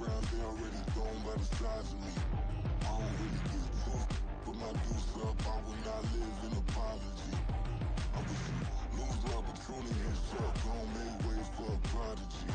ground, they already gone by the size of me. I don't really give a fuck. Put my deuce up, I will not live in apology. I wish you lose the opportunity and suck. Gon' make way for a prodigy.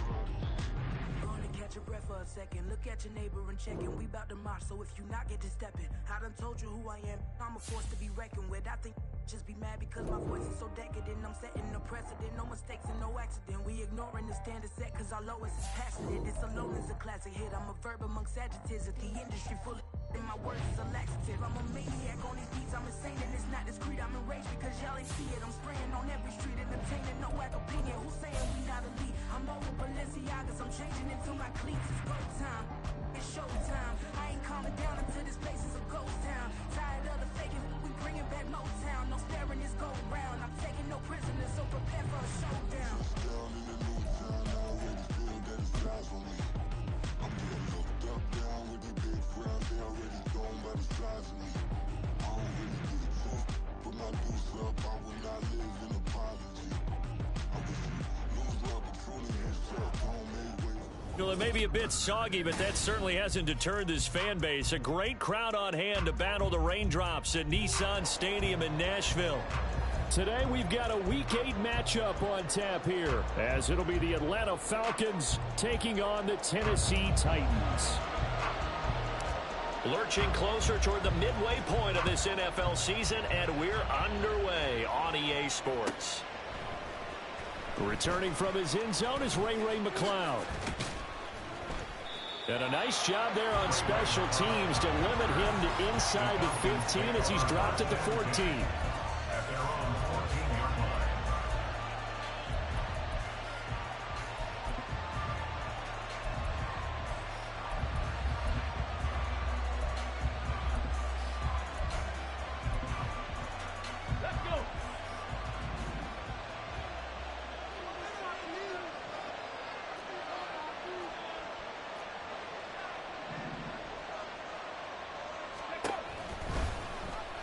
Gonna catch your breath for a second. Look at your neighbor and check in. We bout to march, so if you not get to stepping. I done told you who I am. I'm a force to be reckoned with. I think just be mad because my voice is so decadent. I'm setting a precedent. No mistakes and no accident. We ignoring the standard set cause our lowest is passionate. This alone is a classic hit. I'm a verb amongst adjectives. At the industry full of and my words is a laxative. I'm a maniac on these beats. I'm insane and it's not discreet. I'm enraged because y'all ain't see it. I'm spraying on every street, entertaining no whack opinion. Who's saying we not elite? I'm over Balenciagas. I'm changing into my cleats. It's go time. It's showtime. I ain't calming down until this place is a ghost town. Tired of the faking. We bringing back Motown. No staring this go round. I'm taking no prisoners, so prepare for a showdown. Down in the new town, I already feel that it's eyes on me. I'm getting looked up, down with the big frown. They already gone by the size of me. I don't really give a fuck. Put my deuce up, I will not live in apology. I wish you lose the opportunity and suck. Gon' make way. Well, it may be a bit soggy, but that certainly hasn't deterred this fan base. A great crowd on hand to battle the raindrops at Nissan Stadium in Nashville. Today we've got a Week 8 matchup on tap here, as it'll be the Atlanta Falcons taking on the Tennessee Titans. Lurching closer toward the midway point of this NFL season, and we're underway on EA Sports. Returning from his end zone is Ray McCloud. And a nice job there on special teams to limit him to inside the 15 as he's dropped at the 14.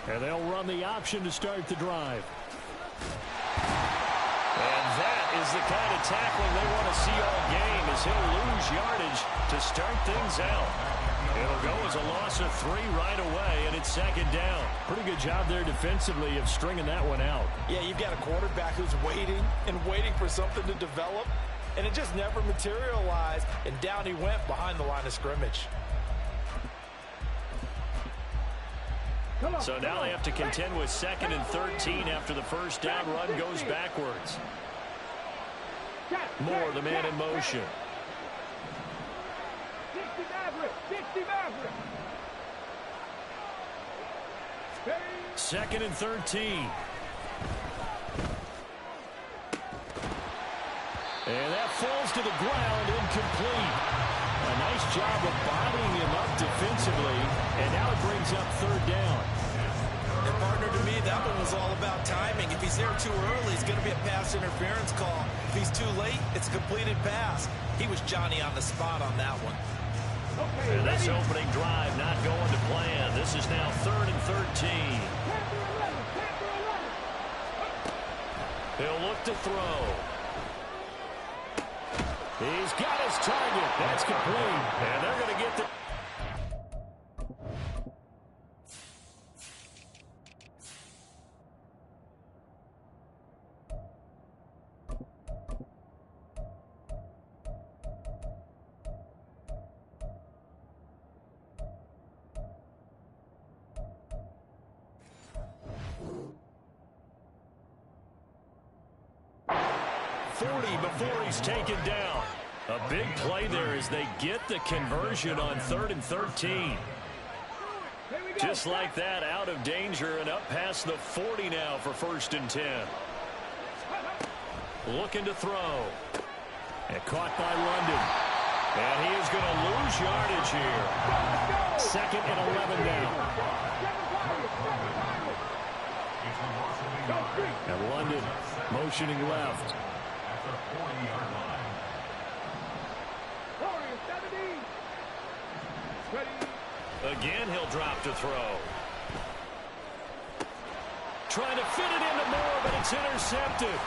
And they'll run the option to start the drive. And that is the kind of tackling they want to see all game, as he'll lose yardage to start things out. It'll go as a loss of 3 right away, and it's second down. Pretty good job there defensively of stringing that one out. Yeah, you've got a quarterback who's waiting and waiting for something to develop, and it just never materialized, and down he went behind the line of scrimmage. So now they have to contend with 2nd and 13 after the first down run goes backwards. Moore, the man in motion. 2nd and 13. And that falls to the ground, incomplete. A nice job of bodying him up defensively, and now it brings up 3rd down. And partner, to me, that one was all about timing. If he's there too early, it's going to be a pass interference call. If he's too late, it's a completed pass. He was Johnny on the spot on that one. And this opening drive not going to plan. This is now 3rd and 13. He'll look to throw. He's got his target. That's complete. And they're going to get the... before he's taken down. A big play there as they get the conversion on 3rd and 13. Just like that, out of danger and up past the 40 now for 1st and 10. Looking to throw. And caught by London. And he is going to lose yardage here. 2nd and 11 now. And London motioning left. Again, he'll drop to throw. Trying to fit it into Moore, but it's intercepted.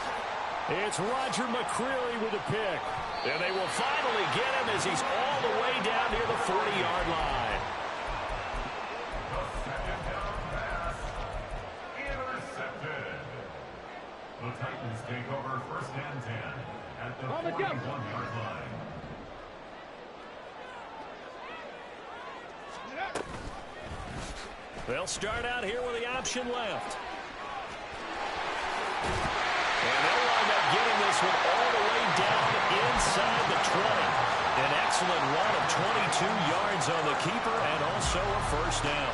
It's Roger McCreary with a pick. And they will finally get him as he's all the way down to 40-yard line. Intercepted. The Titans take over 1st and 10 at the 41-yard line. They'll start out here with the option left. And they'll wind up getting this one all the way down inside the 20. An excellent run of 22 yards on the keeper and also a first down.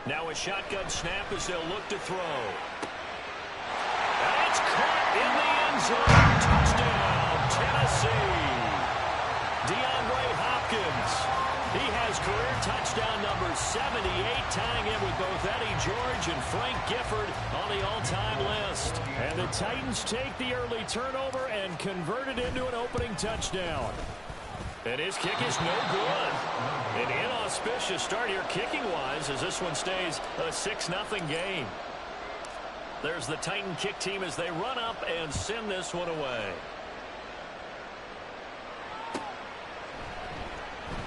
Now a shotgun snap as they'll look to throw. That's caught in the end zone. Touchdown, Tennessee. DeAndre Hopkins. He has career touchdown number 78, tying in with both Eddie George and Frank Gifford on the all-time list. And the Titans take the early turnover and convert it into an opening touchdown. And his kick is no good. An inauspicious start here kicking-wise as this one stays a 6-0 game. There's the Titan kick team as they run up and send this one away.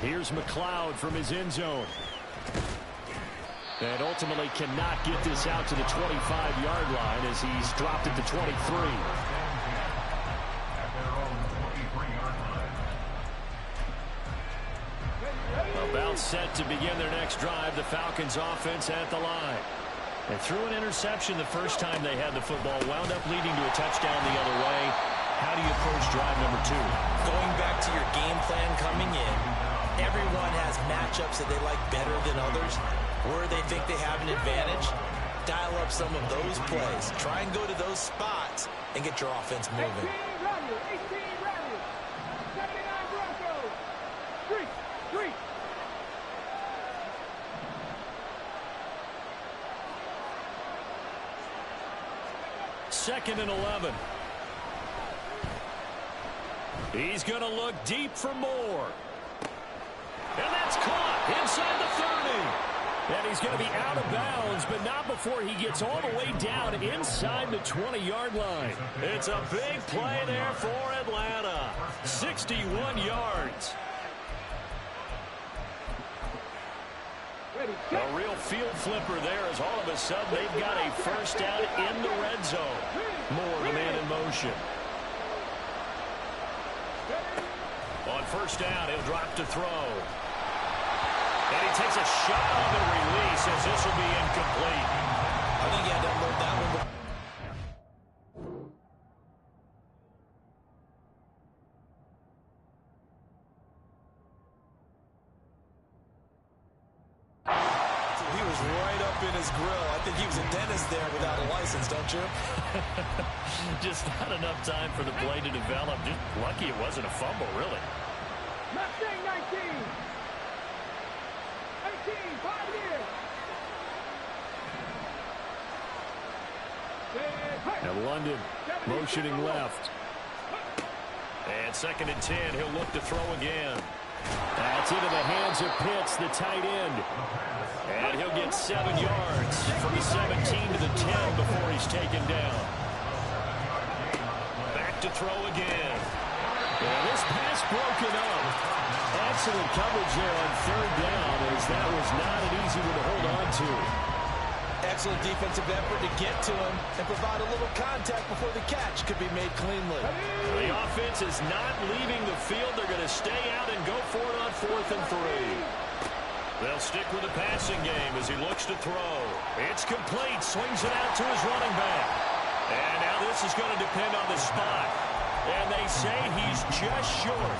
Here's McLeod from his end zone. And ultimately cannot get this out to the 25-yard line as he's dropped at the 23. About set to begin their next drive, the Falcons offense at the line. And threw an interception the first time they had the football, wound up leading to a touchdown the other way. How do you approach drive number 2? Going back to your game plan coming in, everyone has matchups that they like better than others. Where they think they have an advantage, dial up some of those plays. Try and go to those spots and get your offense moving. 2nd and 11. He's going to look deep for more. And that's caught inside the 30. And he's going to be out of bounds, but not before he gets all the way down inside the 20-yard line. It's a big play there for Atlanta. 61 yards. A real field flipper there as all of a sudden they've got a first down in the red zone. Moore, the man in motion. On first down, he'll drop to throw. And he takes a shot on the release as this will be incomplete. I think he had to unload that one. Grill. I think he was a dentist there without a license, don't you? Just not enough time for the play to develop. Just lucky it wasn't a fumble, really. Mustang 19. 18, 5 years. Now London motioning left. And 2nd and 10, he'll look to throw again. That's into the hands of Pitts, the tight end. And he'll get 7 yards from the 17 to the 10 before he's taken down. Back to throw again. And this pass broken up. Excellent coverage there on 3rd down as that was not an easy one to hold on to. Excellent defensive effort to get to him and provide a little contact before the catch could be made cleanly. The offense is not leaving the field. They're going to stay out and go for it on 4th and 3. They'll stick with the passing game as he looks to throw. It's complete. Swings it out to his running back. And now this is going to depend on the spot. And they say he's just short.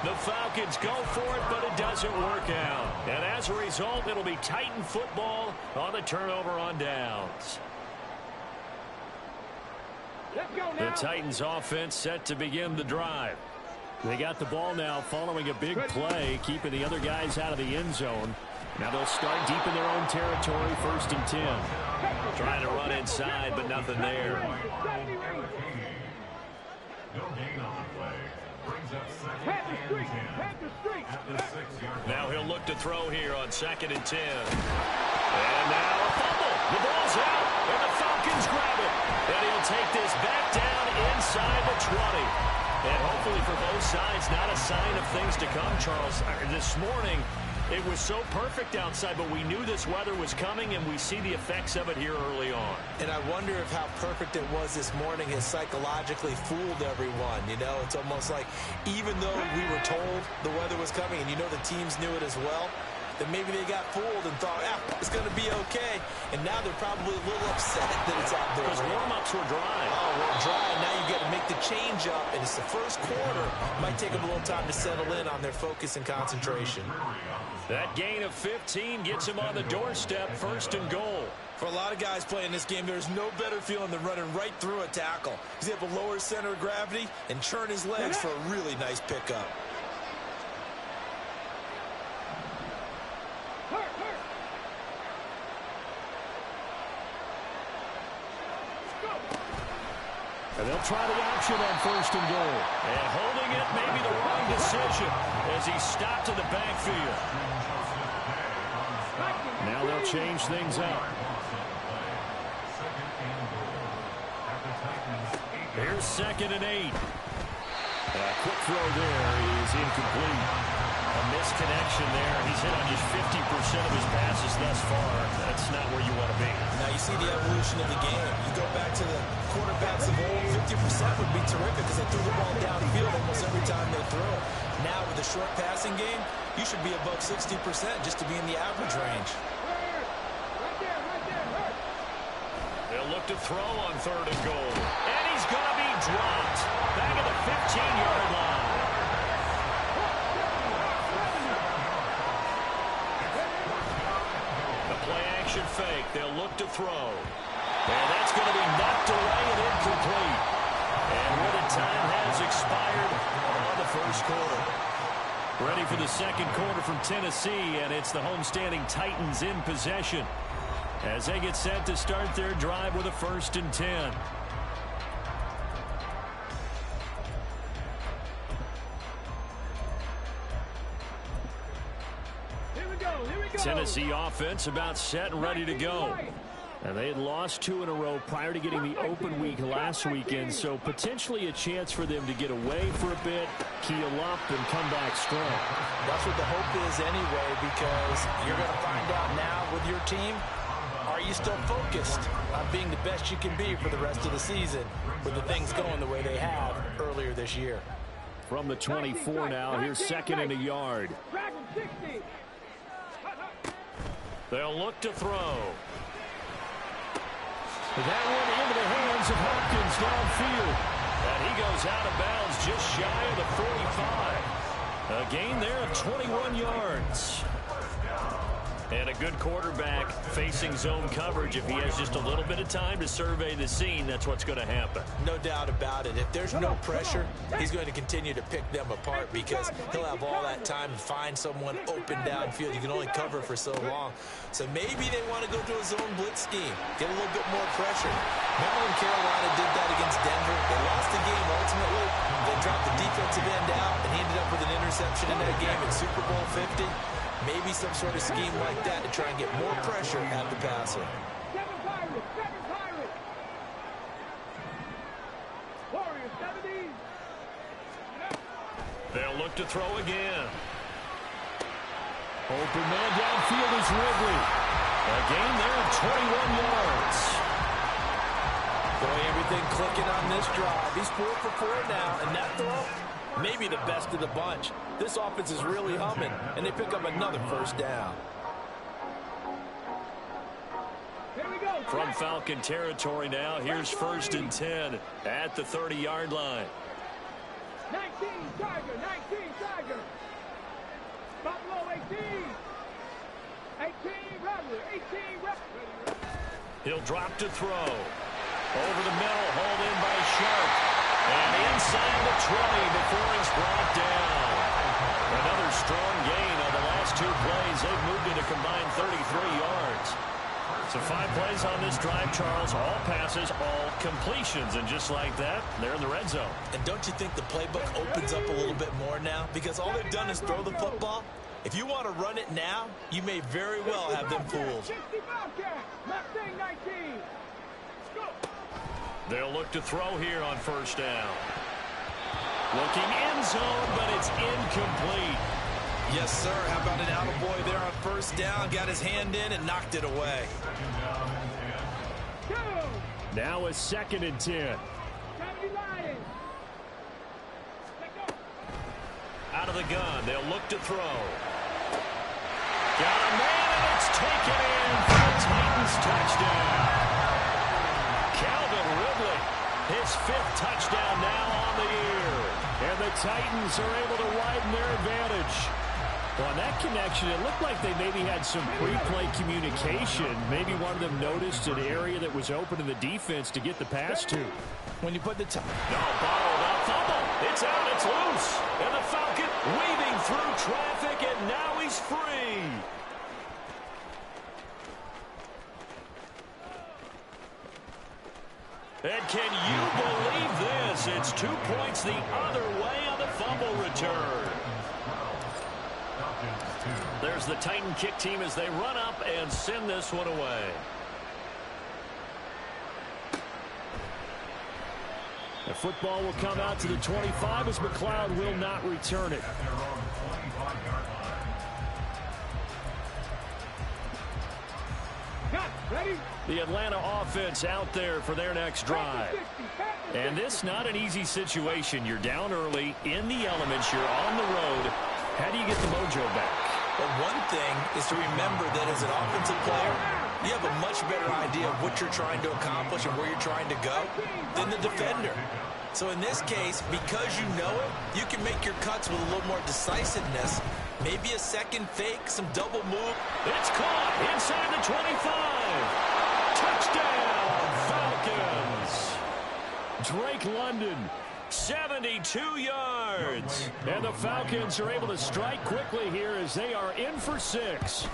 The Falcons go for it, but it doesn't work out. And as a result, it'll be Titan football on the turnover on downs. The Titans offense set to begin the drive. They got the ball now following a big play, keeping the other guys out of the end zone. Now they'll start deep in their own territory, 1st and 10. Trying to run inside, but nothing there. No gain on the play. Brings up 2nd and 10 at the 6-yard line. Now he'll look to throw here on 2nd and 10. And now a fumble. The ball's out, and the Falcons hopefully for both sides, not a sign of things to come, Charles. This morning, it was so perfect outside, but we knew this weather was coming, and we see the effects of it here early on. And I wonder if how perfect it was this morning has psychologically fooled everyone. You know, it's almost like even though we were told the weather was coming, and you know the teams knew it as well, that maybe they got fooled and thought, it's going to be okay. And now they're probably a little upset that it's out there. Because warm-ups were dry. Oh, we're dry. Now you got to make the change up, and it's the first quarter. Might take them a little time to settle in on their focus and concentration. That gain of 15 gets him on the doorstep, 1st and goal. For a lot of guys playing this game, there's no better feeling than running right through a tackle. He's able to lower his center of gravity and churn his legs for a really nice pickup. And they'll try the option on 1st and goal. And holding it may be the wrong decision as he stopped in the backfield. Now they'll change things up. Here's 2nd and 8. A quick throw there is incomplete. A misconnection there. He's hit on just 50% of his passes thus far. That's not where you want to be. Now you see the evolution of the game. You go back to the quarterbacks of old, 50% would be terrific because they threw the ball downfield almost every time they throw it. Now with the short passing game, you should be above 60% just to be in the average range. They'll look to throw on 3rd and goal. And he's going to be dropped. Back at the 15-yard line. The play-action fake. They'll look to throw. And that's going to be knocked away and incomplete. And where time has expired on the 1st quarter. Ready for the 2nd quarter from Tennessee, and it's the homestanding Titans in possession as they get set to start their drive with a 1st and 10. Tennessee offense about set and ready to go. And they had lost 2 in a row prior to getting the open week last weekend, so potentially a chance for them to get away for a bit, keel up, and come back strong. That's what the hope is anyway, because you're going to find out now with your team, are you still focused on being the best you can be for the rest of the season with the things going the way they have earlier this year? From the 24 now, here's 2nd and a yard. They'll look to throw. That one into the hands of Hopkins downfield. And he goes out of bounds just shy of the 45. A gain there of 21 yards. And a good quarterback facing zone coverage. If he has just a little bit of time to survey the scene, that's what's going to happen. No doubt about it. If there's no pressure, he's going to continue to pick them apart because he'll have all that time to find someone open downfield. You can only cover for so long. So maybe they want to go to a zone blitz scheme, get a little bit more pressure. Remember when Carolina did that against Denver? They lost the game ultimately. They dropped the defensive end out, and he ended up with an interception in that game in Super Bowl 50. Maybe some sort of scheme like that to try and get more pressure at the passer. Seven Pirates. Warriors, 70. They'll look to throw again. Open man downfield is Ridley. A gain there of 21 yards. Boy, everything clicking on this drive. He's 4 for 4 now, and that throw, maybe the best of the bunch. This offense is really humming, and they pick up another 1st down. From Falcon territory now, here's 1st and 10 at the 30-yard line. 19 Tiger. Buffalo 18. 18 Rattler. 18 Rattler. He'll drop to throw. Over the middle, hauled in by Sharp. And inside the 20 before he's brought down. Another strong gain on the last 2 plays. They've moved it a combined 33 yards. So 5 plays on this drive, Charles. All passes, all completions. And just like that, they're in the red zone. And don't you think the playbook opens up a little bit more now? Because all they've done is throw the football. If you want to run it now, you may very well have them fooled. They'll look to throw here on 1st down. Looking end zone, but it's incomplete. Yes, sir. How about an attaboy there on first down? Got his hand in and knocked it away. Now a 2nd and 10. Out of the gun, they'll look to throw. Got a man, and it's taken in for the Titans touchdown. Calvin Ridley, his 5th touchdown now on the year. And the Titans are able to widen their advantage. Well, on that connection, it looked like they maybe had some pre-play communication. Maybe one of them noticed an area that was open in the defense to get the pass to. When you put the time. No, bottled up, fumble. It's out, it's loose. And the Falcon weaving through traffic, and now he's free. And can you believe this? It's 2 points the other way on the fumble return. There's the Titan kick team as they run up and send this one away. The football will come out to the 25 as McLeod will not return it. The Atlanta offense out there for their next drive. And this not an easy situation. You're down early, in the elements, you're on the road. How do you get the mojo back? But one thing is to remember that as an offensive player, you have a much better idea of what you're trying to accomplish and where you're trying to go than the defender. So in this case, because you know it, you can make your cuts with a little more decisiveness. Maybe a second fake, some double move. It's caught inside the 25. Touchdown, Falcons. Drake London. 72 yards. And the Falcons are able to strike quickly here as they are in for 6.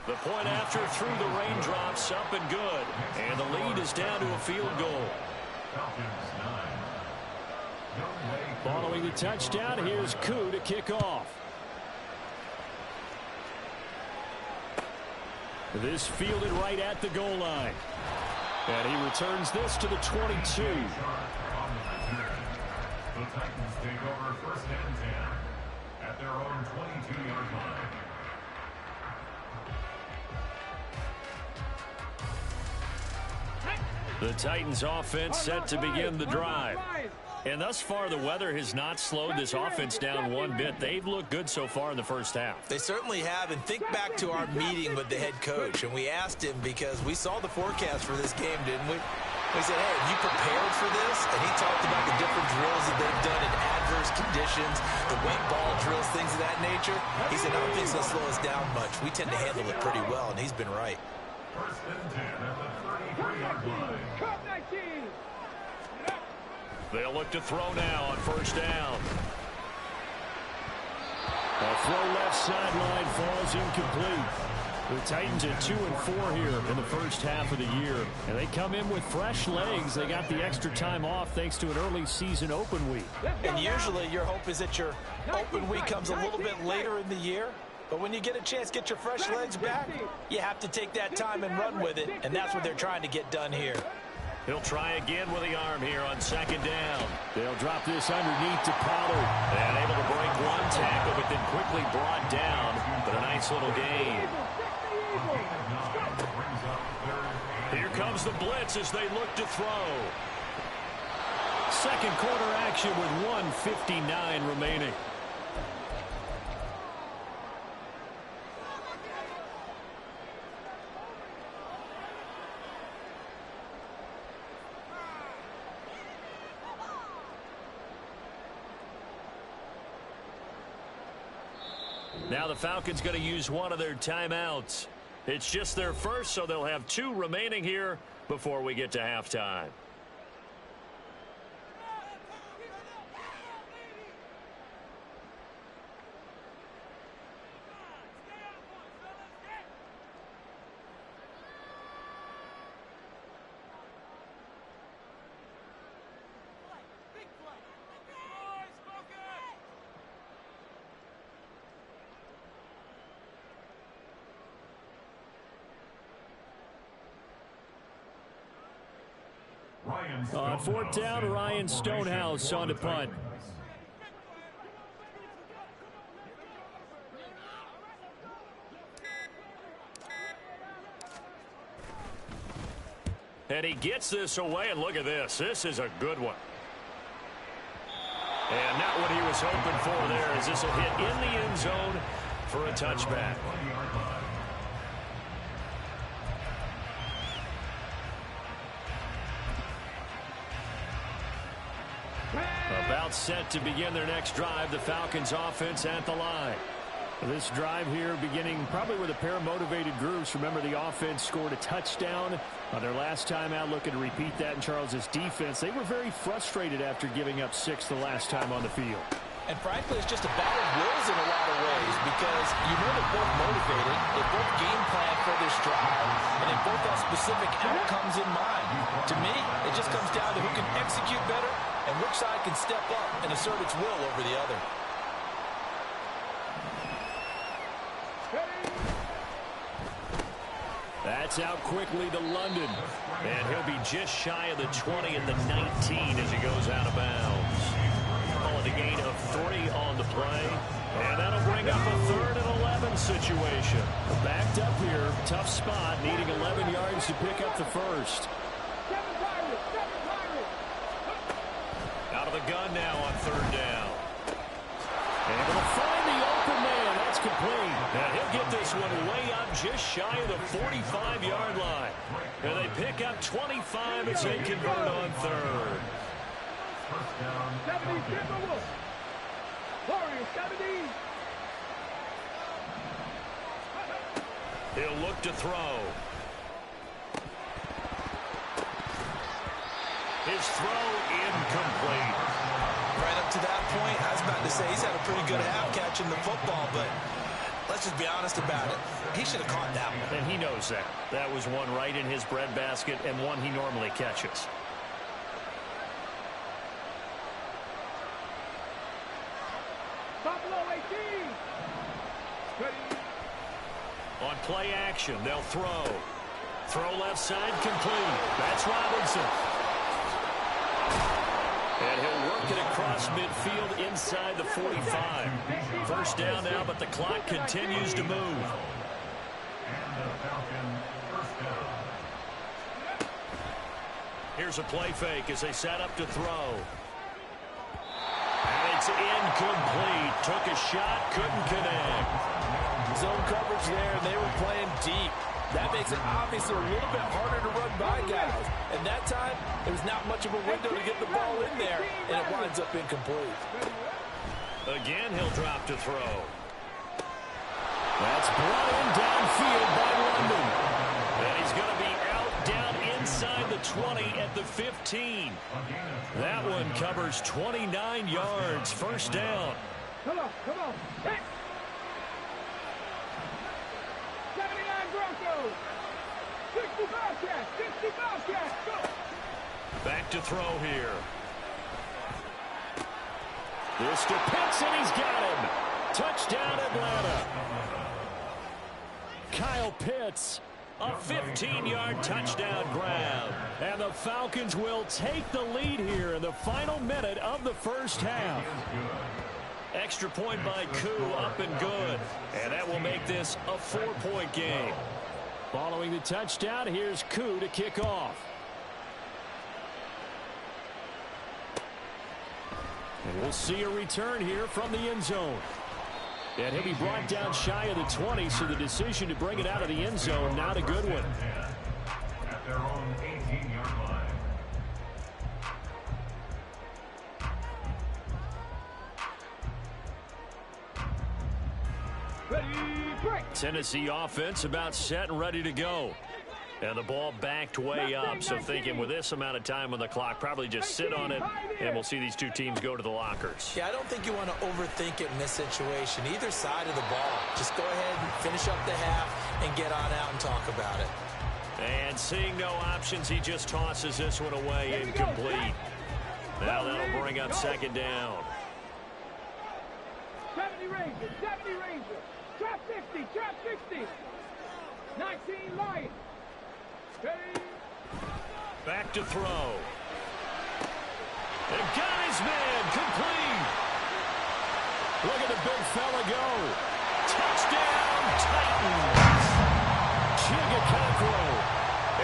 The point after through the raindrops, up and good. And the lead is down to a field goal. Following the touchdown, here's Koo to kick off. This fielded right at the goal line. And he returns this to the 22. The Titans take over 1st and 10 at their own 22-yard line. The Titans offense set to begin the drive. And thus far, the weather has not slowed this offense down one bit. They've looked good so far in the first half. They certainly have. And think back to our meeting with the head coach. And we asked him because we saw the forecast for this game, didn't we? We said, hey, have you prepared for this? And he talked about the different drills that they've done in adverse conditions, the wet ball drills, things of that nature. He said, I don't think it's going to slow us down much. We tend to handle it pretty well, and he's been right. 1st and 10 at the 33-yard line. They'll look to throw now on 1st down. A throw left sideline falls incomplete. The Titans at 2-4 here in the first half of the year. And they come in with fresh legs. They got the extra time off thanks to an early season open week. And usually your hope is that your open week comes a little bit later in the year. But when you get a chance to get your fresh legs back, you have to take that time and run with it. And that's what they're trying to get done here. He'll try again with the arm here on 2nd down. They'll drop this underneath to Pollard. And able to break one tackle, but then quickly brought down. But a nice little gain. Here comes the blitz as they look to throw. Second quarter action with 1:59 remaining. Now the Falcons going to use one of their timeouts. It's just their first, so they'll have 2 remaining here before we get to halftime. On fourth down, Ryan Stonehouse on to punt. And he gets this away, and look at this. This is a good one. And not what he was hoping for there, as this will hit in the end zone for a touchback. About set to begin their next drive, the Falcons offense at the line. This drive here beginning probably with a pair of motivated groups. Remember, the offense scored a touchdown on their last time out, looking to repeat that in Charles's defense. They were very frustrated after giving up 6 the last time on the field. And frankly, it's just a battle of wills in a lot of ways, because you know they're both motivated, they both game plan for this drive, and they both have specific outcomes in mind. To me, it just comes down to who can execute better and which side can step up and assert its will over the other. That's out quickly to London. And he'll be just shy of the 20 at the 19 as he goes out of bounds. Call it a gain of 3 on the play. And that'll bring up a 3rd and 11 situation. Backed up here, tough spot, needing 11 yards to pick up the first. Out of the gun now on 3rd down. Able to find the open man. That's complete. And he'll get this one way up just shy of the 45-yard line. And they pick up 25 as they convert on 3rd. 70, Warriors, 70. He'll look to throw. His throw incomplete. Right up to that point, I was about to say he's had a pretty good half catching the football, but let's just be honest about it. He should have caught that one. And he knows that. That was one right in his breadbasket and one he normally catches. Buffalo 18. Ready. On play action, they'll throw. Throw left side complete. That's Robinson. And he'll work it across midfield inside the 45. First down now, but the clock continues to move. Here's a play fake as they set up to throw. And it's incomplete. Took a shot, couldn't connect. Zone coverage there, and they were playing deep. That makes it obviously a little bit harder to run by guys. And that time, there was not much of a window to get the ball in there, and it winds up incomplete. Again, he'll drop to throw. That's brought in downfield by London. And he's going to be out down inside the 20 at the 15. That one covers 29 yards. First down. Come on. Hit. 79 Broncos. 60 Bobcats. Go. Back to throw here. This to Pitts, and he's got him. Touchdown, Atlanta. Kyle Pitts, a 15-yard touchdown grab. And the Falcons will take the lead here in the final minute of the first half. Extra point by Koo, up and good. And that will make this a 4-point game. Following the touchdown, here's Koo to kick off. And we'll see a return here from the end zone. And he'll be brought down shy of the 20, so the decision to bring it out of the end zone, not a good one. At their own 18-yard line. Ready, break. Tennessee offense about set and ready to go. And the ball backed way up, so thinking with this amount of time on the clock, probably just sit on it, and we'll see these two teams go to the lockers. Yeah, I don't think you want to overthink it in this situation. Either side of the ball. Just go ahead and finish up the half and get on out and talk about it. And seeing no options, he just tosses this one away, incomplete. Now that'll bring up second down. 70 Rangers. Trap 60. 19 Lions. Ready. Back to throw. his man, complete. Look at the big fella go. Touchdown, Titans. Chigga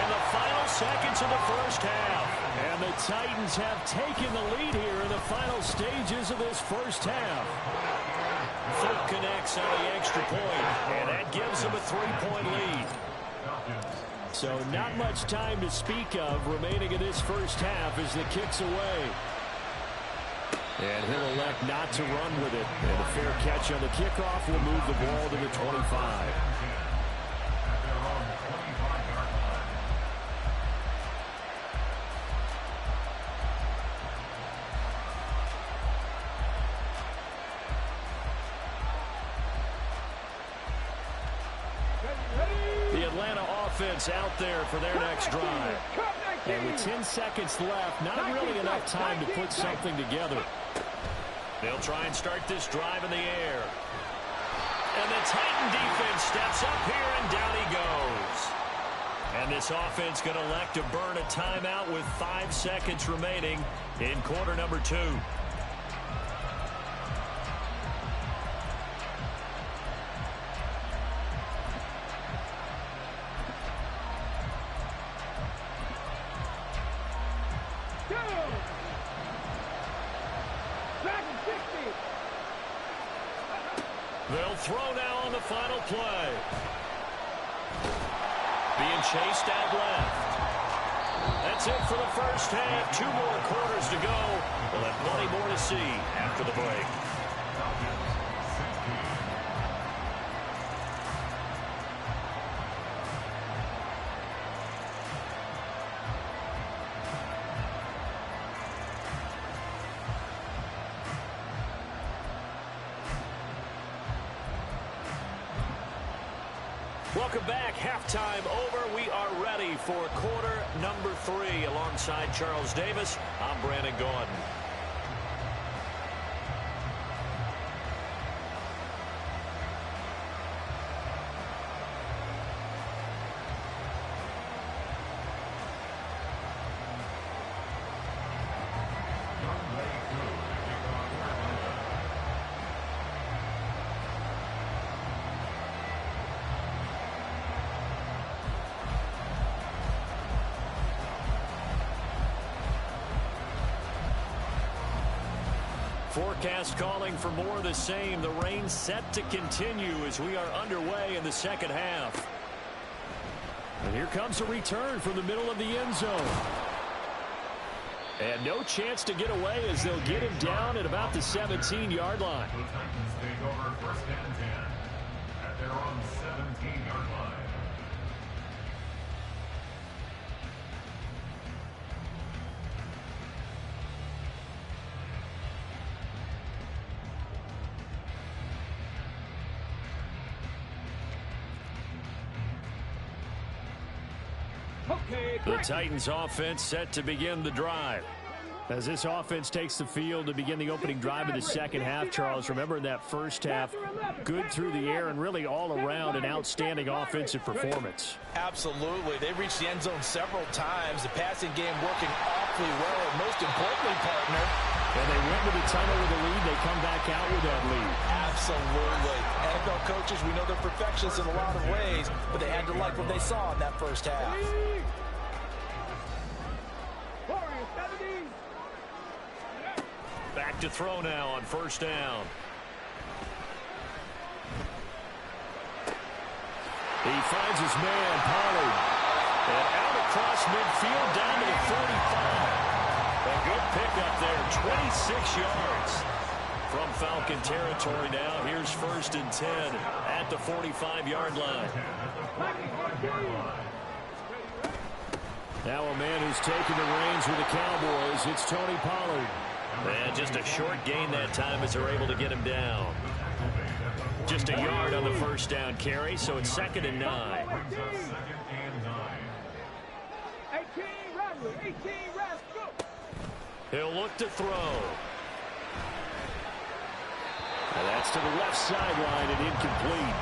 in the final seconds of the first half. And the Titans have taken the lead here in the final stages of this first half. Folk connects on the extra point, and that gives them a 3-point lead. So not much time to speak of remaining in this first half as the kick's away. And he'll elect not to run with it. And a fair catch on the kickoff will move the ball to the 25. The Atlanta offense out there for their next drive. And with 10 seconds left, not really enough time to put something together. They'll try and start this drive in the air. And the Titan defense steps up here, and down he goes. And this offense going to elect to burn a timeout with 5 seconds remaining in quarter number 2. They'll throw now on the final play. Being chased out left. That's it for the first half. 2 more quarters to go. We'll have plenty more to see after the break. Welcome back. Halftime over. We are ready for quarter number 3. Alongside Charles Davis, I'm Brandon Gaudin. Forecast calling for more of the same. The rain set to continue as we are underway in the second half. And here comes a return from the middle of the end zone. And no chance to get away as they'll get him down at about the 17-yard line. The Titans take over first and 10 at their own 17-yard line. The Titans offense set to begin the drive. As this offense takes the field to begin the opening drive of the second half, Charles, remember in that first half, good through the air and really all around an outstanding offensive performance. Absolutely. They reached the end zone several times. The passing game working awfully well. And most importantly, partner, and they went to the tunnel with a lead. They come back out with that lead. Absolutely. NFL coaches, we know they're perfectionists in a lot of ways, but they had to like what they saw in that first half. Back to throw now on first down. He finds his man, Pollard. And out across midfield down to the 45. A good pickup there, 26 yards. From Falcon territory now, here's first and 10 at the 45-yard line. Now a man who's taken the reins with the Cowboys, it's Tony Pollard. And just a short gain that time as they're able to get him down. Just a yard on the first down carry, so it's 2nd and 9. 18, Rattler, 18, Rattler, go. He'll look to throw. And that's to the left sideline and incomplete.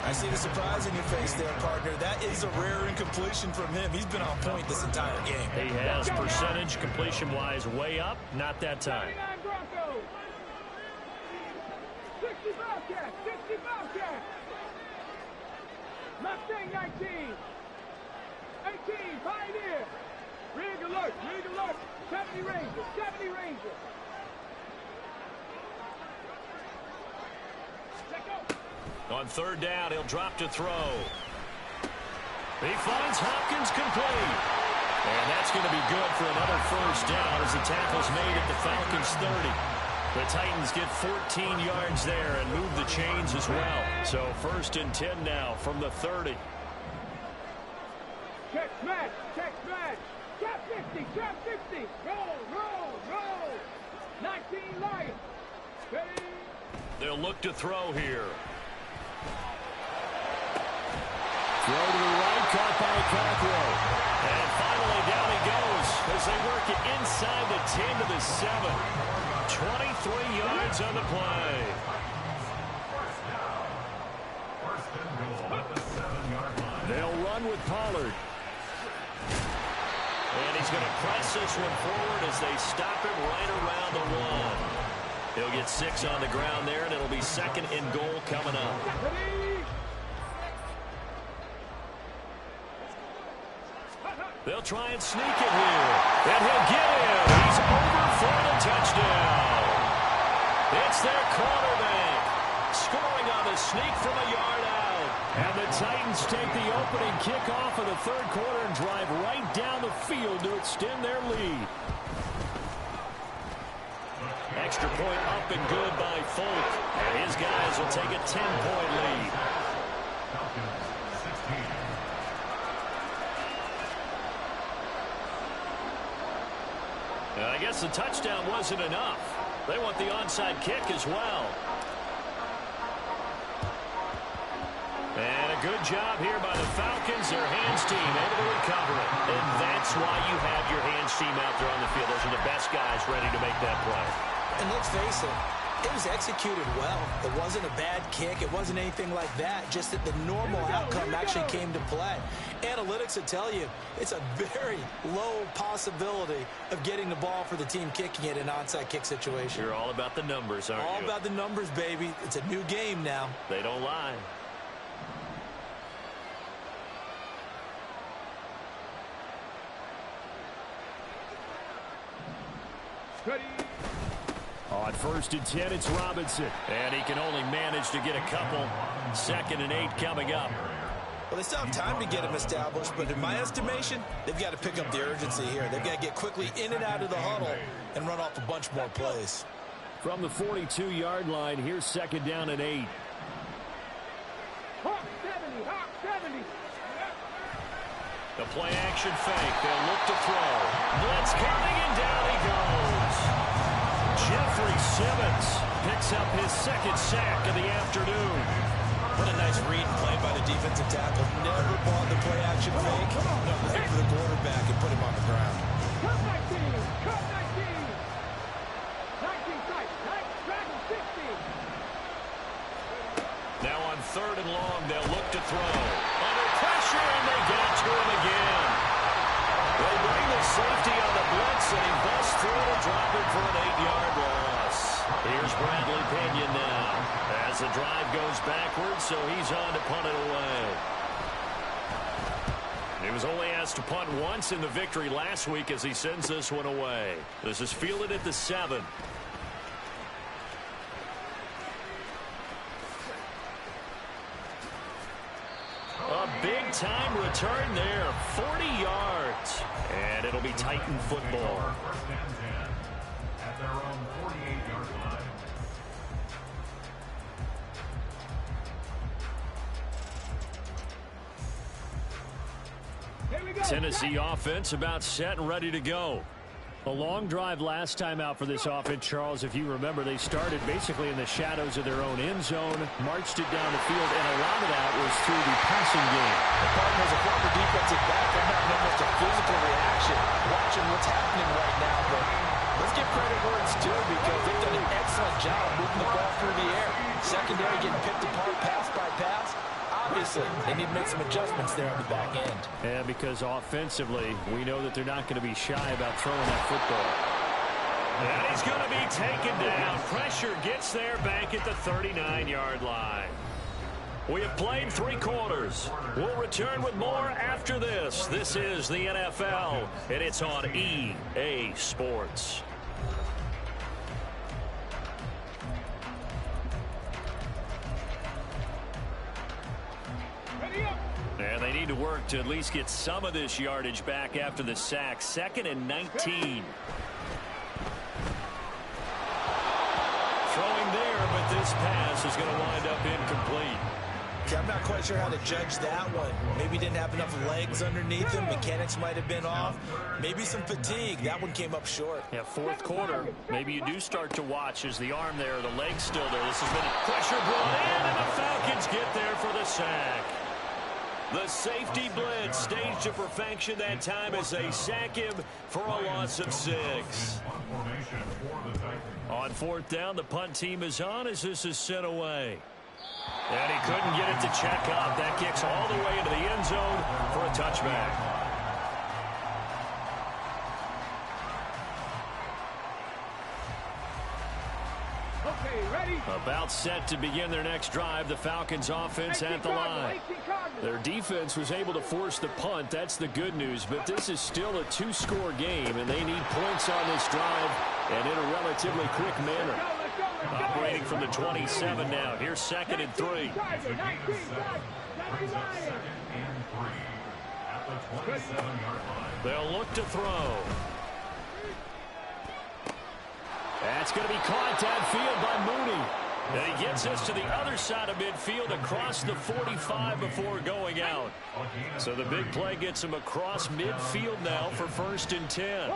I see the surprise in your face there, partner. That is a rare incompletion from him. He's been on point this entire game. He has percentage completion-wise way up, not that time. Bobcat, 60 Bobcat. Mustang 19. 18, Pioneer. Rig alert, 70 Ranger, 70 Ranger. Let go. On third down, he'll drop to throw. He finds Hopkins complete. And that's going to be good for another first down as the tackle's made at the Falcons' 30. The Titans get 14 yards there and move the chains as well. So 1st and 10 now from the 30. Check smash, check smash. Trap 50, trap 50. Roll. 19 Lions. Ready. They'll look to throw here. Throw to the right, caught by Cockrell. And finally down he goes as they work it inside the 10 to the 7. 23 yards on the play. First and goal at the 7-yard line. They'll run with Pollard. And he's going to press this one forward as they stop him right around the 1. He'll get 6 on the ground there, and it'll be 2nd and goal coming up. They'll try and sneak it here. And he'll get in. He's over for the touchdown. It's their quarterback scoring on the sneak from a yard out. And the Titans take the opening kickoff of the 3rd quarter and drive right down the field to extend their lead. Extra point up and good by Folk. And his guys will take a 10-point lead. Falcons 16. I guess the touchdown wasn't enough. They want the onside kick as well. And a good job here by the Falcons. Their hands team able to recover it. And that's why you have your hands team out there on the field. Those are the best guys ready to make that play. And let's face it, it was executed well. It wasn't a bad kick. It wasn't anything like that. Just that the normal outcome actually came to play. Analytics will tell you it's a very low possibility of getting the ball for the team kicking it in an onside kick situation. You're all about the numbers, aren't you? All about the numbers, baby. It's a new game now. They don't lie. Ready. On 1st and 10, it's Robinson. And he can only manage to get a couple. 2nd and 8 coming up. Well, they still have time to get him established, but in my estimation, they've got to pick up the urgency here. They've got to get quickly in and out of the huddle and run off a bunch more plays. From the 42-yard line, here's 2nd down and 8. Hawk 70, Hawk 70. The play action fake. They'll look to throw. Blitz coming and down he goes. Jeffrey Simmons picks up his 2nd sack of the afternoon. What a nice read and play by the defensive tackle. Never bought the play action fake. Went right for the quarterback and put him on the ground. Cut 19, cut 19. 19 tight, Dragon 60. Now on 3rd and long, they'll look to throw. Under pressure, and they get it to him again. They bring the safety on the blitz, and he busts through to drop it for an 8-yard loss. Here's Bradley Pinion now as the drive goes backwards, so he's on to punt it away. He was only asked to punt once in the victory last week as he sends this one away. This is fielded at the 7. A big-time return there, 40 yards. And it'll be Titan football. 1st and 10 at their own 48-yard line. Here we go. Tennessee offense about set and ready to go. A long drive last time out for this offense, Charles. If you remember, they started basically in the shadows of their own end zone, marched it down the field, and a lot of that was through the passing game. The problem is a former defensive back. I'm not almost a physical reaction watching what's happening right now. But let's give credit where it's due because they've done an excellent job moving the ball through the air. Secondary getting picked apart pass by pass. Obviously, they need to make some adjustments there on the back end. And because offensively, we know that they're not going to be shy about throwing that football. And he's going to be taken down. Pressure gets there back at the 39-yard line. We have played 3 quarters. We'll return with more after this. This is the NFL, and it's on EA Sports. And they need to work to at least get some of this yardage back after the sack. 2nd and 19. Throwing there, but this pass is going to wind up incomplete. I'm not quite sure how to judge that one. Maybe didn't have enough legs underneath him. Mechanics might have been off. Maybe some fatigue. That one came up short. Yeah, 4th quarter. Maybe you do start to watch as the arm there, the leg's still there. This has been pressure brought in, and the Falcons get there for the sack. The safety blitz staged to perfection that time as they sack him for a loss of 6. On 4th down, the punt team is on as this is sent away. And he couldn't get it to check up. That kicks all the way into the end zone for a touchback. Okay, ready? About set to begin their next drive, the Falcons offense at the line. Their defense was able to force the punt. That's the good news, but this is still a 2-score game, and they need points on this drive and in a relatively quick manner. Operating from the 27 now. Here's 2nd and 3. They'll look to throw. That's going to be caught downfield by Mooney. And he gets us to the other side of midfield across the 45 before going out. So the big play gets him across midfield now for 1st and 10.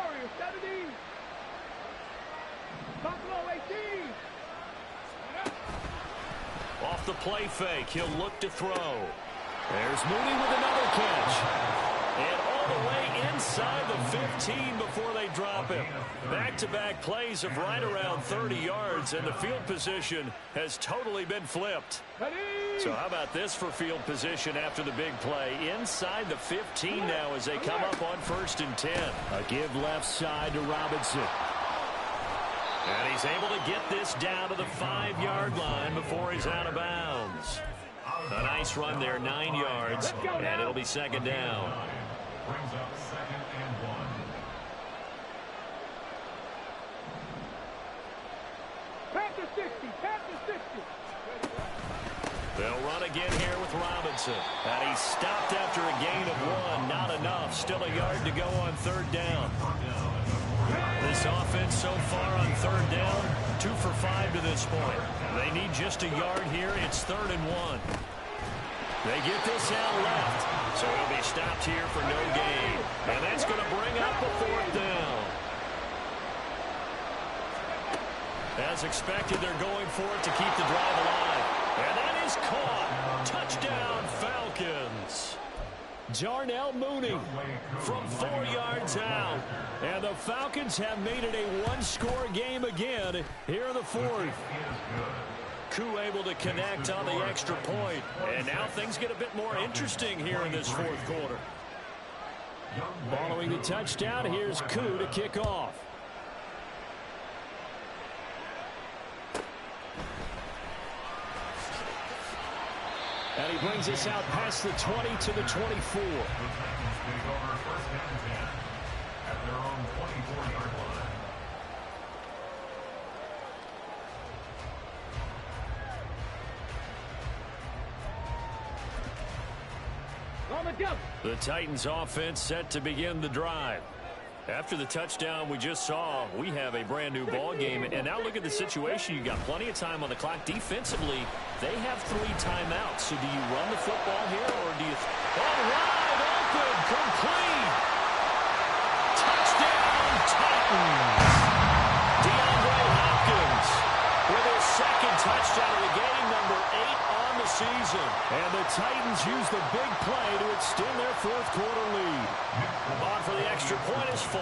Off the play fake, he'll look to throw. There's Mooney with another catch. And all the way inside the 15 before they drop him. Back-to-back plays of right around 30 yards, and the field position has totally been flipped. So how about this for field position after the big play? Inside the 15 now as they come up on 1st and 10. A give left side to Robinson. And he's able to get this down to the 5-yard line before he's out of bounds. A nice run there, 9 yards, and it'll be 2nd down. Brings up 2nd and 1. Pass to 60, pass to 60. They'll run again here with Robinson. And he's stopped after a gain of 1. Not enough. Still a yard to go on 3rd down. This offense so far on 3rd down, 2 for 5 to this point. They need just a yard here. It's 3rd and 1. They get this out left, so he'll be stopped here for no gain. And that's going to bring up a 4th down. As expected, they're going for it to keep the drive alive. And that is caught. Touchdown, Falcons. Darnell Mooney From 4 yards out. And the Falcons have made it a 1-score game again here in the 4th. Koo able to connect on the extra point. And now things get a bit more interesting here in this 4th quarter. Following the touchdown, here's Koo to kick off. And he brings us out past the 20 to the 24. The Titans take over 1st and 10 at their own 24-yard line. The Titans offense set to begin the drive. After the touchdown we just saw, we have a brand new ball game. And now look at the situation. You got plenty of time on the clock. Defensively, they have 3 timeouts. So do you run the football here or do you... wide open, complete. Touchdown, Titans. DeAndre Hopkins with his 2nd touchdown of the game, number 8 on the season. And the Titans use the big play to extend their 4th quarter lead. On for the extra point is Folk.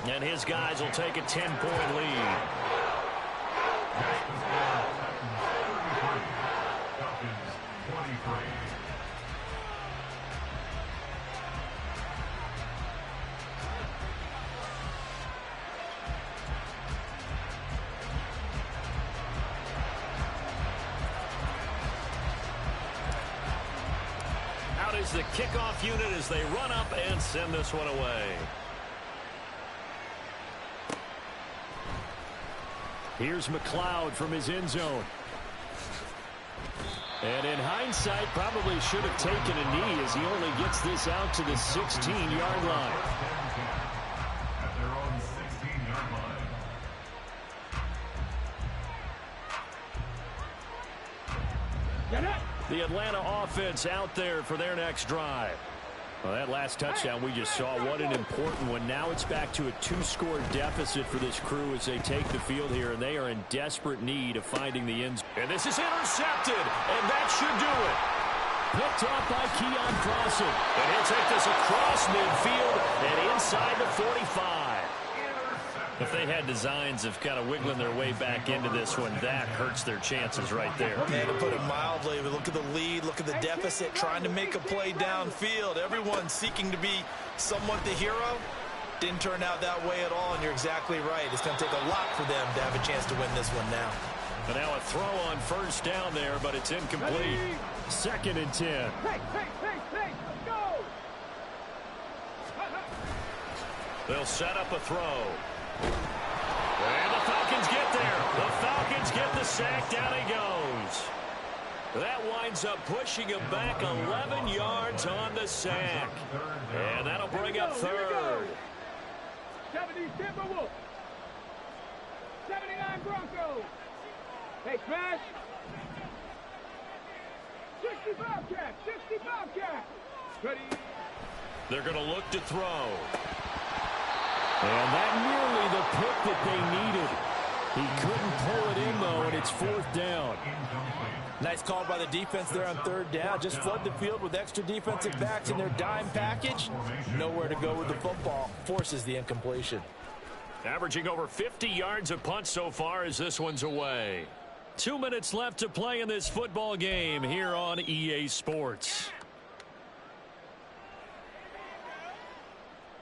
And his guys will take a 10-point lead. Falcons 23. is the kickoff unit as they run up and send this one away. Here's McLeod from his end zone. And in hindsight, probably should have taken a knee as he only gets this out to the 16-yard line. At their own 16-yard line. The Atlanta offense out there for their next drive. Well, that last touchdown we just saw, what an important one. Now it's back to a 2-score deficit for this crew as they take the field here, and they are in desperate need of finding the end zone. And this is intercepted, and that should do it. Picked off by Keon Crossen. And he'll take this across midfield and inside the 45. If they had designs of kind of wiggling their way back into this one, that hurts their chances right there. And to put it mildly, look at the lead, look at the deficit, trying to make a play downfield. Everyone seeking to be somewhat the hero. Didn't turn out that way at all, and you're exactly right. It's going to take a lot for them to have a chance to win this one now. And now a throw on first down there, but it's incomplete. Second and 10. Hey, let's go! They'll set up a throw. And the Falcons get there. The Falcons get the sack. Down he goes. That winds up pushing him back 11 yards on the sack. And that'll bring up third. 70 Timberwolves. 79 Broncos. Hey, Crash. 60 Bobcats. 60 Bobcats. Ready. They're going to look to throw. And that nearly the pick that they needed. He couldn't pull it in, though, and it's fourth down. Nice call by the defense there on third down. Just flood the field with extra defensive backs in their dime package. Nowhere to go with the football. Forces the incompletion. Averaging over 50 yards a punt so far as this one's away. 2 minutes left to play in this football game here on EA Sports.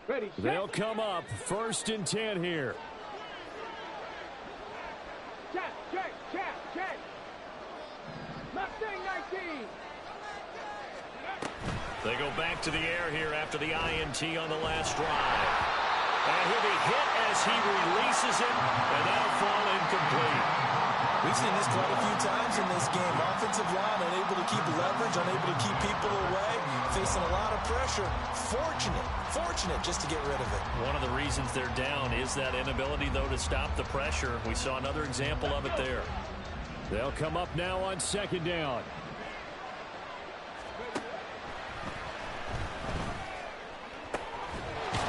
Ready. They'll come up first and 10 here. Check. Mustang 19. They go back to the air here after the INT on the last drive. And he'll be hit as he releases it, and that'll fall incomplete. We've seen this quite a few times in this game. Offensive line unable to keep leverage, unable to keep people away, facing a lot of pressure. Fortunate just to get rid of it. One of the reasons they're down is that inability, though, to stop the pressure. We saw another example of it there. They'll come up now on second down.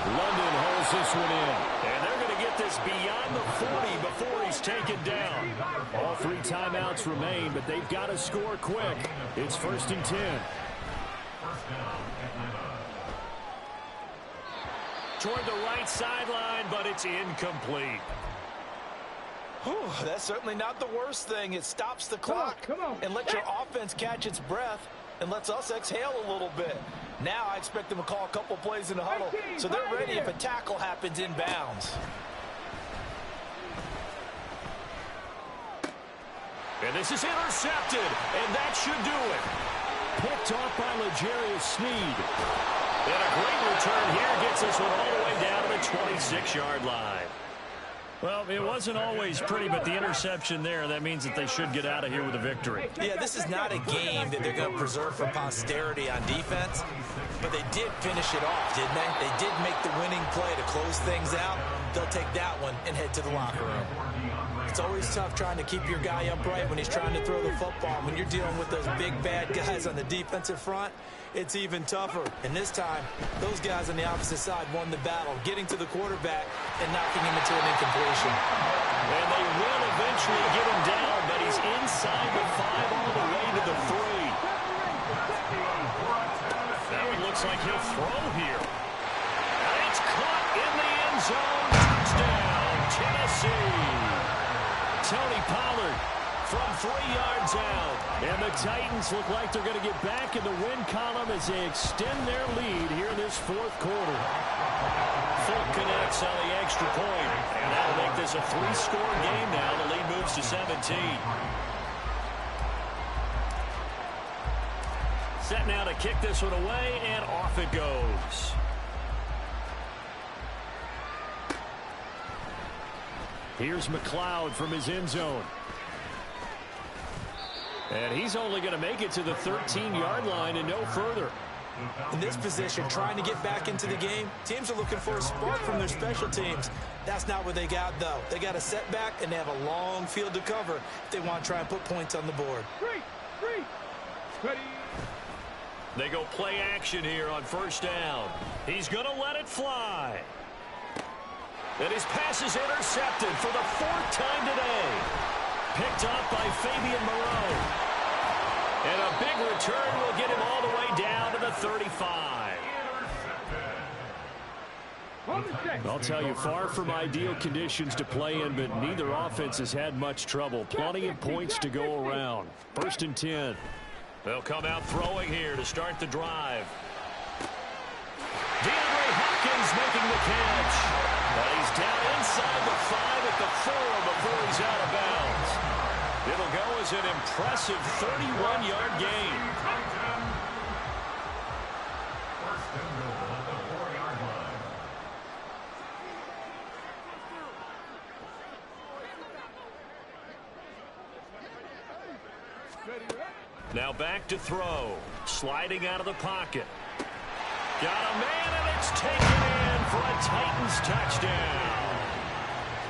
London holds this one in. And they're going to get this beyond the 40 before he's taken down. All 3 timeouts remain, but they've got to score quick. It's first and 10. Toward the right sideline, but it's incomplete. Whew, that's certainly not the worst thing. It stops the clock and lets your offense catch its breath and lets us exhale a little bit. Now I expect them to call a couple plays in the huddle, so they're ready if a tackle happens inbounds. And this is intercepted, and that should do it. Picked off by L'Jarius Sneed. And a great return here gets us one all the way down to the 26-yard line. Well, it wasn't always pretty, but the interception there, that means that they should get out of here with a victory. Yeah, this is not a game that they're going to preserve for posterity on defense, but they did finish it off, didn't they? They did make the winning play to close things out. They'll take that one and head to the locker room. It's always tough trying to keep your guy upright when he's trying to throw the football. When you're dealing with those big, bad guys on the defensive front, it's even tougher. And this time, those guys on the opposite side won the battle, getting to the quarterback and knocking him into an incompletion. And they will eventually get him down, but he's inside the 5 all the way to the 3. Now it looks like he'll throw here. And it's caught in the end zone. Touchdown, Tennessee. Tony Pollard from 3 yards out. And the Titans look like they're going to get back in the win column as they extend their lead here in this fourth quarter. Fulk connects on the extra point, and that'll make this a 3-score game now. The lead moves to 17. Set now to kick this one away, and off it goes. Here's McLeod from his end zone. And he's only going to make it to the 13-yard line and no further. In this position, trying to get back into the game, teams are looking for a spark from their special teams. That's not what they got, though. They got a setback, and they have a long field to cover if they want to try and put points on the board. Ready. They go play action here on first down. He's going to let it fly. And his pass is intercepted for the 4th time today. Picked up by Fabian Moreau. And a big return will get him all the way down to the 35. I'll tell you, far from ideal conditions to play in, but neither offense has had much trouble. Plenty of points to go around. 1st and 10. They'll come out throwing here to start the drive. DeAndre Hopkins making the catch. But he's down inside the 5 at the 4 before he's out of bounds. It'll go as an impressive 31-yard gain. First and goal at the 4-yard line. Now back to throw. Sliding out of the pocket. Got a man, and it's taken in for a Titans touchdown.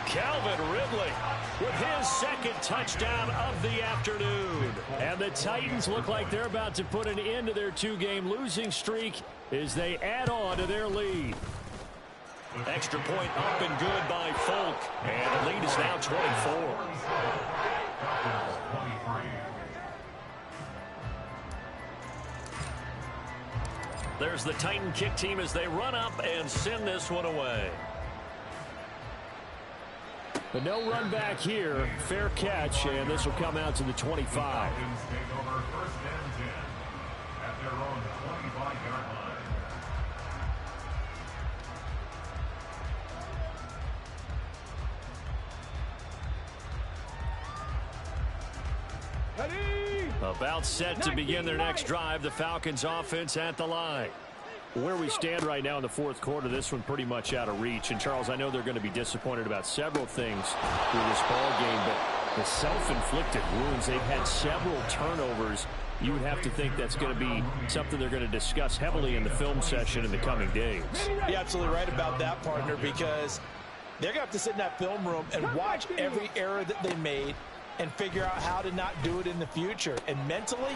Calvin Ridley with his 2nd touchdown of the afternoon. And the Titans look like they're about to put an end to their 2-game losing streak as they add on to their lead. Extra point up and good by Folk. And the lead is now 24. There's the Titan kick team as they run up and send this one away. But no run back here. Fair catch, and this will come out to the 25. Falcons take over 1st and 10 at their own 25-yard line. Ready. About set to begin their next drive. The Falcons offense at the line. Where we stand right now in the 4th quarter, this one pretty much out of reach. And, Charles, I know they're going to be disappointed about several things through this ball game, but the self-inflicted wounds, they've had several turnovers. You would have to think that's going to be something they're going to discuss heavily in the film session in the coming days. You're absolutely right about that, partner, because they're going to have to sit in that film room and watch every error that they made and figure out how to not do it in the future. And mentally,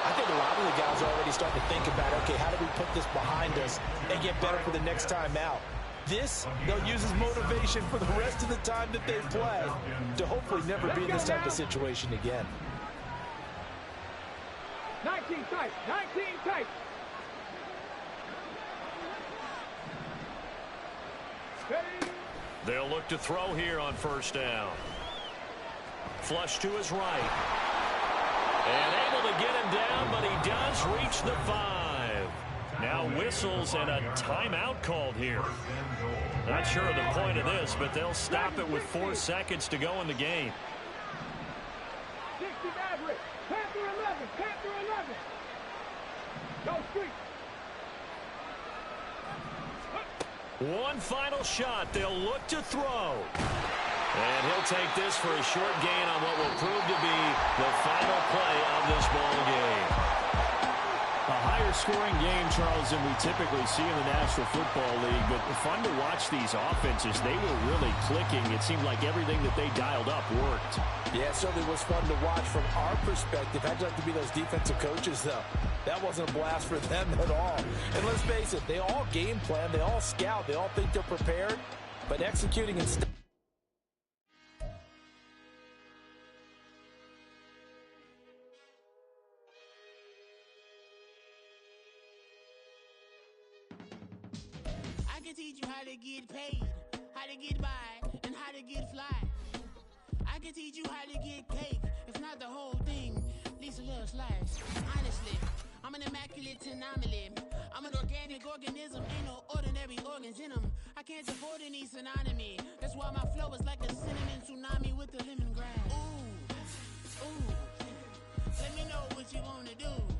I think a lot of the guys are already starting to think about, okay, how do we put this behind us and get better for the next time out? This, they'll use as motivation for the rest of the time that they play to hopefully never be in this type of situation again. 19 tight. 19 tight. Ready. They'll look to throw here on first down. Flush to his right. And able to get him down, but he does reach the 5. Now whistles and a timeout called here. Not sure of the point of this, but they'll stop it with 4 seconds to go in the game. 60 Maverick. Panther 11. Panther 11. Go street. One final shot. They'll look to throw. And he'll take this for a short gain on what will prove to be the final play of this ball game. A higher scoring game, Charles, than we typically see in the National Football League, but fun to watch these offenses. They were really clicking. It seemed like everything that they dialed up worked. Yeah, it certainly was fun to watch from our perspective. I'd like to be those defensive coaches, though. That wasn't a blast for them at all. And let's face it, they all game plan, they all scout, they all think they're prepared, but executing and I can teach you how to get paid, how to get by, and how to get fly. I can teach you how to get cake, if not the whole thing, at least a little slice. Honestly, I'm an immaculate anomaly. I'm an organic organism, ain't no ordinary organs in them. I can't support any synonymy. That's why my flow is like a cinnamon tsunami with the lemongrass. Ooh, ooh, let me know what you wanna do.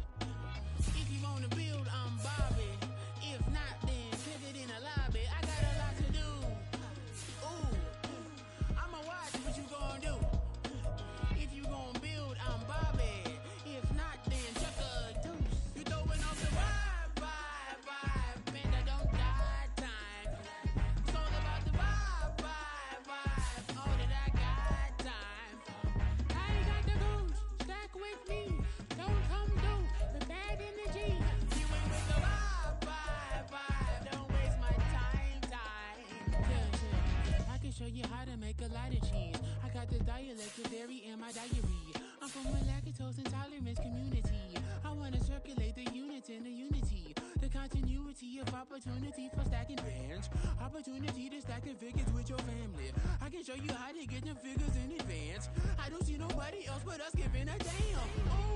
Opportunity for stacking bands. Opportunity to stack the figures with your family. I can show you how to get them figures in advance. I don't see nobody else but us giving a damn. Oh.